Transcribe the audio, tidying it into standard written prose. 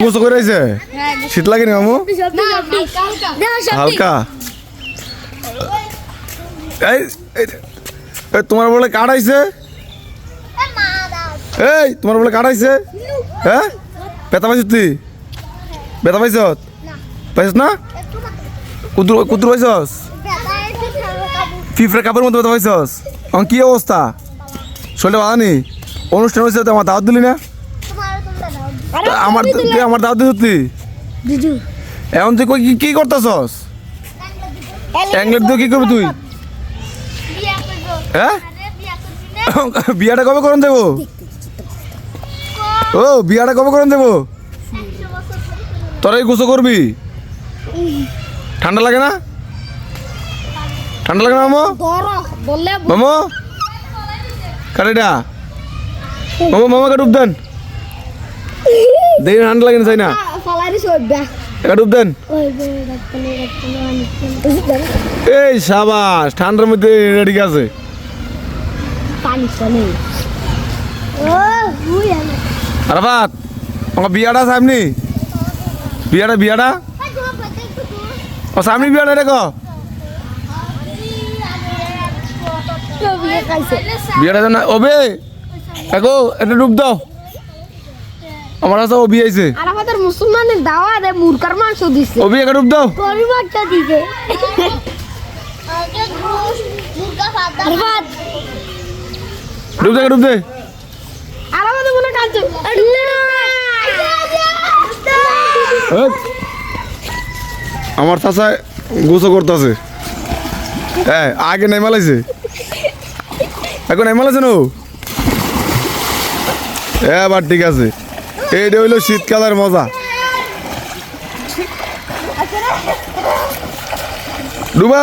গোসল করে আইছে শীত লাগেনি মামু হালকা এই তোমার বলে কাটাইছে এই তোমার বলে কাটাইছে হ্যাঁ ব্যথা পাইছ তুই ব্যথা পাইছ পাইছ না কুদ্র কুদ্র পাইছস ফিফরে কাপের মধ্যে ব্যথা পাইছস এখন কি অবস্থা শরীরটা ভালো নি অনুষ্ঠান হয়েছে তো আমার দাওয়াত দিলি না আমার আমার দাওয়াত দিস তুই এখন তুই কি করতেছস অ্যাংলেট দিয়ে কি করবি তুই হ্যাঁ বিয়াটা কবে করেন দেবো ও বিয়াটা কবে করেন দেবো তোরাই গোসল করবি ঠান্ডা লাগে না ঠান্ডা লাগে না মামো মামো কারেটা মামো মামাকে ডুব দেন দেখি ঠান্ডা লাগে না চাই না ডুব দেন এই সাবাস ঠান্ডার মধ্যে রেডি আছে আরাফাত আমার বিয়াটা সামনি বিয়াটা ও সামনি বিয়াটা দেখো বিয়াটা না ওবে দেখো এটা ডুব দাও আমার কাছে ওবি আইছে আমাদের মুসলমানের দাওয়াত মুরগার মাংস দিছে ওবি একটা ডুব দাও পরিবারটা দিবে ডুব দে আর আমাদের মনে কাঁদছে আমার চাচা গোসল করতেছে হ্যাঁ আগে নেমালাইছে এখন নেমালাইছে নো এবার ঠিক আছে এইটা হইলো শীতকালের মজা ডুবা